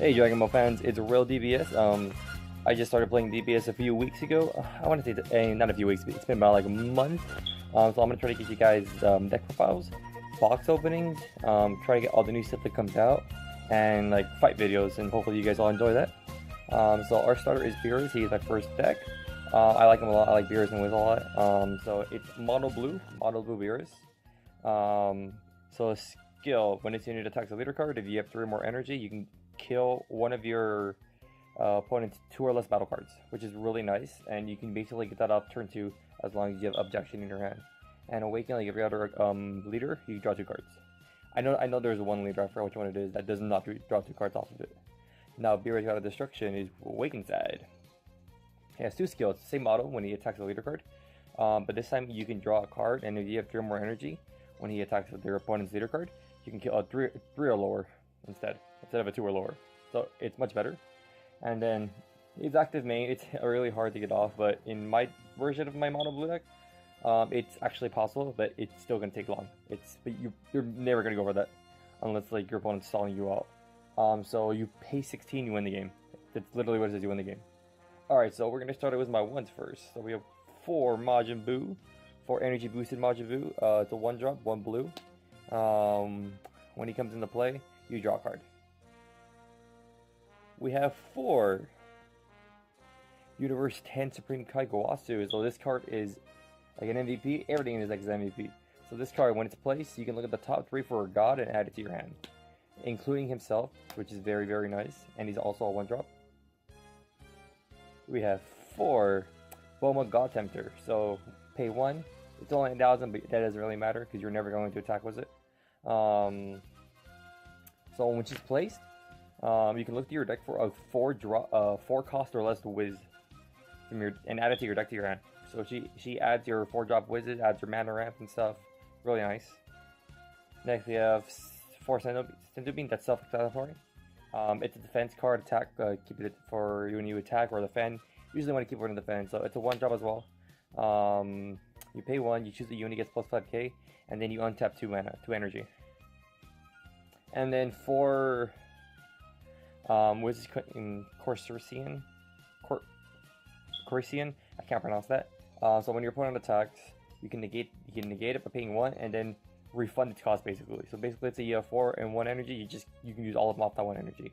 Hey Dragon Ball fans, it's AraleDBS. I just started playing DBS a few weeks ago. I want to say not a few weeks, but it's been about like a month. So I'm gonna try to get you guys deck profiles, box openings, try to get all the new stuff that comes out, and like fight videos, and hopefully you guys all enjoy that. So our starter is Beerus. He's my first deck. I like him a lot. I like Beerus and Whis a lot. So it's mono blue Beerus. So skill, when it's unit attacks a leader card, if you have 3 more energy, you can kill one of your opponent's 2 or less battle cards, which is really nice, and you can basically get that off turn 2 as long as you have objection in your hand. And awaken, like every other leader, you draw 2 cards. I know there's one leader, I forgot which one it is, that does not draw 2 cards off of it. Now Beerus out of destruction is awaken side. He has 2 skills, same model when he attacks a leader card, but this time you can draw a card, and if you have 3 more energy when he attacks with their opponent's leader card, you can kill a 3 or lower instead of a 2 or lower. So it's much better. And then his active main, it's really hard to get off, but in my version of my mono blue deck, it's actually possible, but it's still gonna take long. You're never gonna go over that unless like your opponent's stalling you out. So you pay 16, you win the game. That's literally what it says, you win the game. Alright, so we're gonna start it with my ones first. So we have 4 Majin Buu, 4 energy boosted Majin Buu. It's a 1-drop, 1 blue. When he comes into play, you draw a card. We have 4 Universe 10 Supreme Kai Gowasu. So this card is like an MVP. Everything in his deck is MVP. So this card, when it's placed, you can look at the top 3 for a god and add it to your hand, including himself, which is very, very nice. And he's also a 1-drop. We have 4 Boma God Tempter. So pay 1. It's only 1,000, but that doesn't really matter because you're never going to attack with it. So when she's placed, you can look to your deck for a 4 cost or less Whis and add it to your deck to your hand. So she adds your 4-drop Whizzes, adds your mana ramp and stuff. Really nice. Next we have 4 Centobean, that's self-explanatory. It's a defense card, attack, keep it for when you attack or defend. Usually want to keep it in defense, so it's a 1-drop as well. You pay 1, you choose a unit, gets plus 5k, and then you untap 2 mana, 2 energy. And then for Whiz in Corsican, I can't pronounce that. So when your opponent attacks, you can negate it by paying 1 and then refund its cost basically. So basically it's a 4 and 1 energy, you can use all of them off that 1 energy.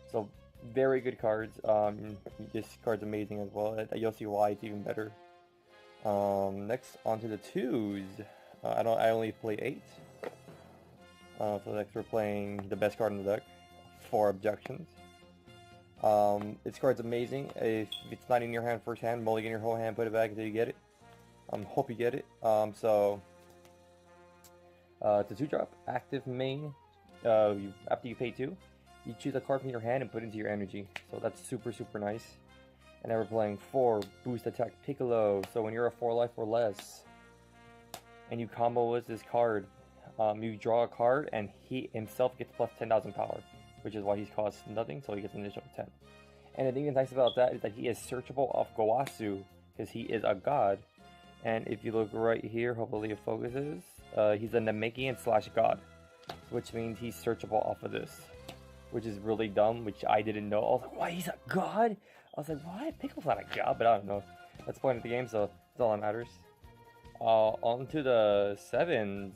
So very good cards. This card's amazing as well. You'll see why it's even better. Next onto the 2s. I only play 8. So next we're playing the best card in the deck, 4 Objections. This card's amazing. If it's not in your hand first hand, mulligan your whole hand, put it back until you get it. Hope you get it. It's a 2-drop, active main. After you pay 2, you choose a card from your hand and put it into your energy. So that's super, super nice. And then we're playing 4 Boost Attack Piccolo. So when you're a 4 life or less, and you combo with this card, you draw a card, and he himself gets plus 10,000 power, which is why he's cost nothing, so he gets an additional 10. And the thing that's nice about that is that he is searchable off Gowasu, because he is a god. And if you look right here, hopefully it focuses, he's a Namekian / god, which means he's searchable off of this, which is really dumb, which I didn't know. I was like, why, he's a god? I was like, why? Pickle's not a god, but I don't know. That's the point of the game, so that's all that matters. On to the 7s.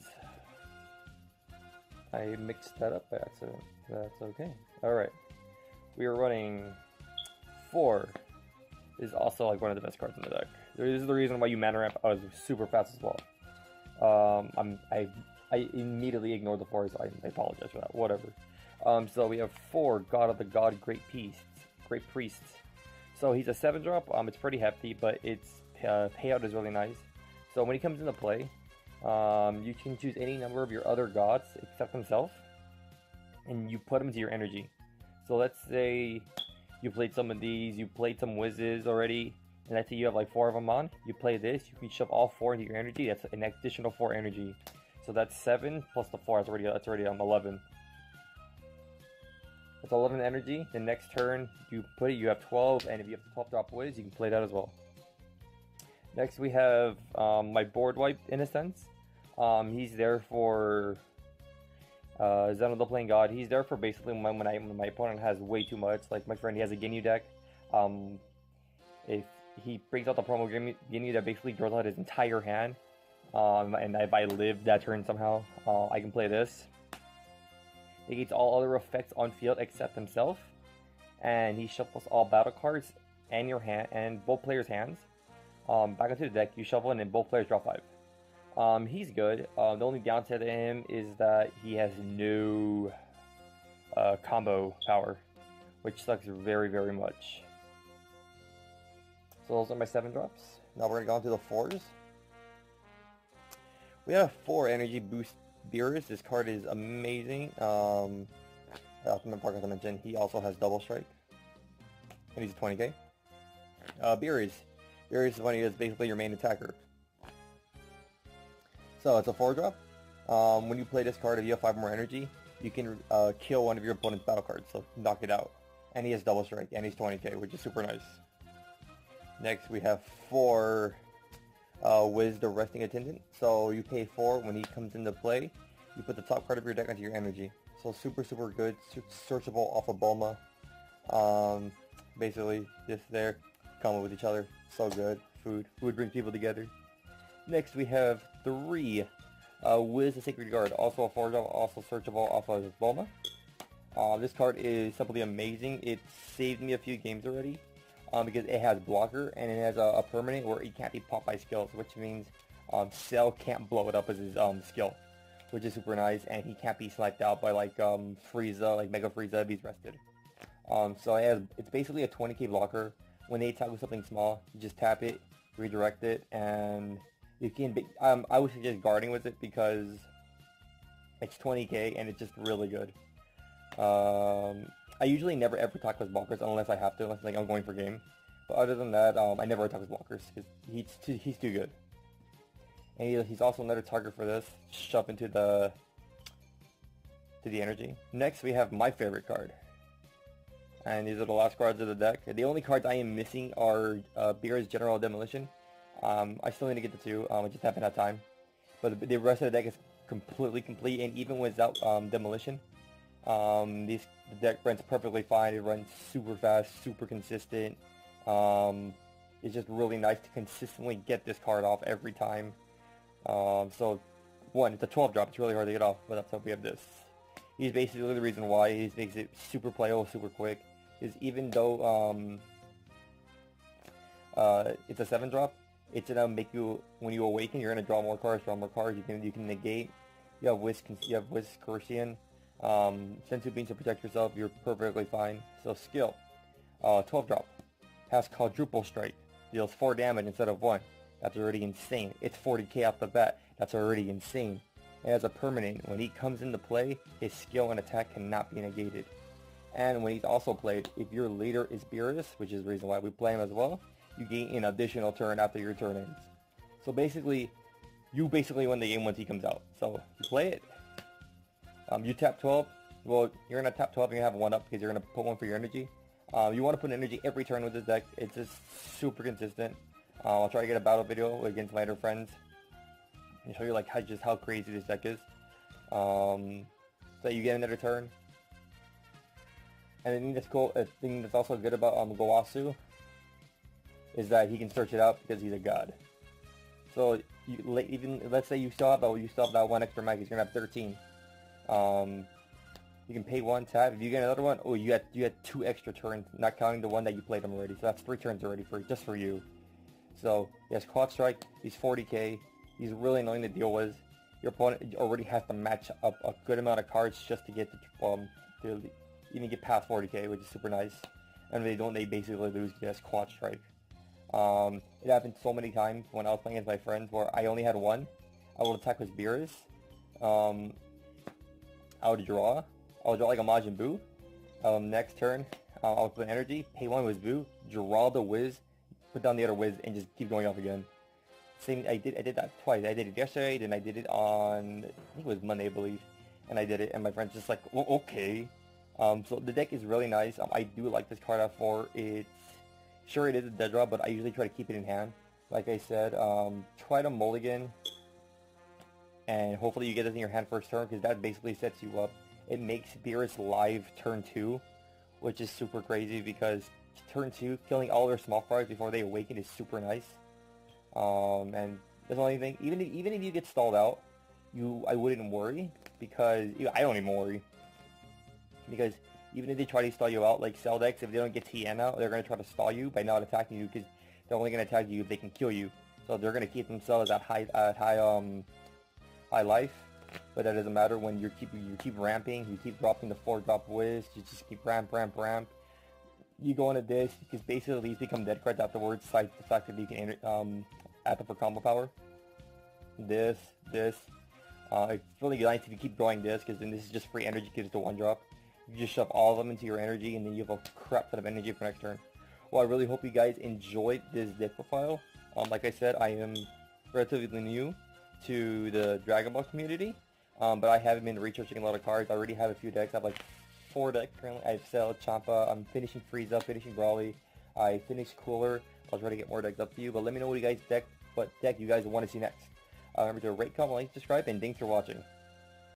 I mixed that up by accident. That's okay. Alright. We are running 4. This is also like one of the best cards in the deck. This is the reason why you mana ramp. I was super fast as well. I immediately ignored the 4s. I apologize for that. Whatever. So we have 4 God of the God Great Priests. So he's a 7-drop. It's pretty hefty, but its payout is really nice. So when he comes into play, you can choose any number of your other gods except himself, and you put them into your energy. So let's say you played some of these, you played some Whizzes already, and let's say you have like 4 of them on. You play this, you can shove all 4 into your energy. That's an additional 4 energy. So that's 7 plus the 4. That's already 11. That's 11 energy. The next turn you put it, you have 12, and if you have the 12-drop Whiz, you can play that as well. Next we have my board wipe in a sense. He's there for Zen of the Playing God. He's there for basically when my opponent has way too much. Like my friend, he has a Ginyu deck. Um, if he brings out the promo Ginyu that basically draws out his entire hand, and if I live that turn somehow, I can play this. Negates all other effects on field except himself, and he shuffles all battle cards and your hand and both players' hands back into the deck. You shuffle and then both players draw 5. He's good. The only downside to him is that he has no combo power, which sucks very, very much. So those are my 7 drops. Now we're gonna go on to the 4s. We have 4 energy boost Beerus. This card is amazing. Ultimate Park, as I mentioned, he also has double strike, and he's 20k. Beerus is one of basically your main attacker. So it's a 4-drop. When you play this card, if you have 5 more energy, you can kill one of your opponent's battle cards, so knock it out. And he has double strike, and he's 20k, which is super nice. Next, we have 4 Whis, the Resting Attendant. So you pay 4 when he comes into play. You put the top card of your deck onto your energy. So super, super good. Searchable off of Bulma. Basically, this there, combo with each other. So good. Food brings people together. Next, we have 3 Whis, the Sacred Guard. Also a 4-drop, also searchable off of Bulma. This card is simply amazing. It saved me a few games already. Because it has blocker and it has a permanent where it can't be popped by skills, which means Cell can't blow it up as his skill, which is super nice, and he can't be sniped out by like Frieza, like Mega Frieza if he's rested. So it's basically a 20k blocker. When they attack with something small, you just tap it, redirect it, and you can. I would suggest guarding with it because it's 20k and it's just really good. I usually never ever attack with blockers unless I have to, unless like I'm going for game. But other than that, I never attack with blockers because he's too good. And he's also another target for this. Shove into the energy. Next, we have my favorite card, and these are the last cards of the deck. The only cards I am missing are Beerus General Demolition. I still need to get the 2. I just haven't had time. But the rest of the deck is completely complete, and even without Demolition. The deck runs perfectly fine. It runs super fast, super consistent. It's just really nice to consistently get this card off every time. So, one, it's a 12-drop. It's really hard to get off, but that's how we have this. He's basically the reason why he makes it super playable, super quick. Is even though it's a 7-drop, it's gonna make you, when you awaken, you're gonna draw more cards. You can negate. You have Whis Cursian. Sensu Beans to protect yourself, you're perfectly fine. So skill, 12-drop, has quadruple strike, deals 4 damage instead of 1. That's already insane. It's 40k off the bat. That's already insane. And as a permanent, when he comes into play, his skill and attack cannot be negated. And when he's also played, if your leader is Beerus, which is the reason why we play him as well, you gain an additional turn after your turn ends. So you basically win the game once he comes out. So you play it. You tap 12, well, you're going to tap 12 and you have 1 up because you're going to put 1 for your energy. You want to put energy every turn with this deck. It's just super consistent. I'll try to get a battle video against my other friends and show you like how crazy this deck is. So you get another turn. And the thing that's cool, the thing that's also good about Gowasu is that he can search it out because he's a god. So even let's say you still have that 1 extra mag, he's going to have 13. You can pay 1, tap. If you get another one, oh, you had 2 extra turns, not counting the one that you played him already. So that's 3 turns already just for you. So he has quad strike. He's 40k. He's really annoying to deal with. Your opponent already has to match up a good amount of cards just to get to even get past 40k, which is super nice. And if they don't, they basically lose because he has quad strike. It happened so many times when I was playing with my friends where I only had 1. I would attack with Beerus. I would draw like a Majin Buu. Next turn, I'll put energy, pay 1 with Buu, draw the Whis, put down the other Whis, and just keep going off again. Same, I did that twice. I did it yesterday, then I did it on, I think it was Monday, I believe. And I did it, and my friend's just like, well, okay. So the deck is really nice. I do like this card out for it's, sure it is a dead draw, but I usually try to keep it in hand. Like I said, try to mulligan and hopefully you get this in your hand first turn, because that basically sets you up. It makes Beerus live turn 2, which is super crazy, because turn 2, killing all their small fries before they awaken is super nice. And that's the only thing. Even if you get stalled out, I wouldn't worry, because I don't even worry, because even if they try to stall you out, like Cell decks, if they don't get TN out, they're gonna try to stall you by not attacking you, because they're only gonna attack you if they can kill you. So they're gonna keep themselves at high life, but that doesn't matter when you keep ramping, you keep dropping the 4-drop Whis, you just keep ramp. You go into this, because basically these become dead cards afterwards, besides the fact that you can add them for combo power. This. It's really nice if you keep drawing this, because then this is just free energy because it's a 1-drop. You just shove all of them into your energy, and then you have a crap ton of energy for next turn. Well, I really hope you guys enjoyed this deck profile. Like I said, I am relatively new to the Dragon Ball community, but I haven't been researching a lot of cards. I already have a few decks. I have like 4 decks currently. I have Cell, Champa, I'm finishing Frieza, finishing Brawly, I finished Cooler. I'll try to get more decks up to you, but let me know what deck you guys want to see next. Remember to rate, comment, like, subscribe, and thanks for watching.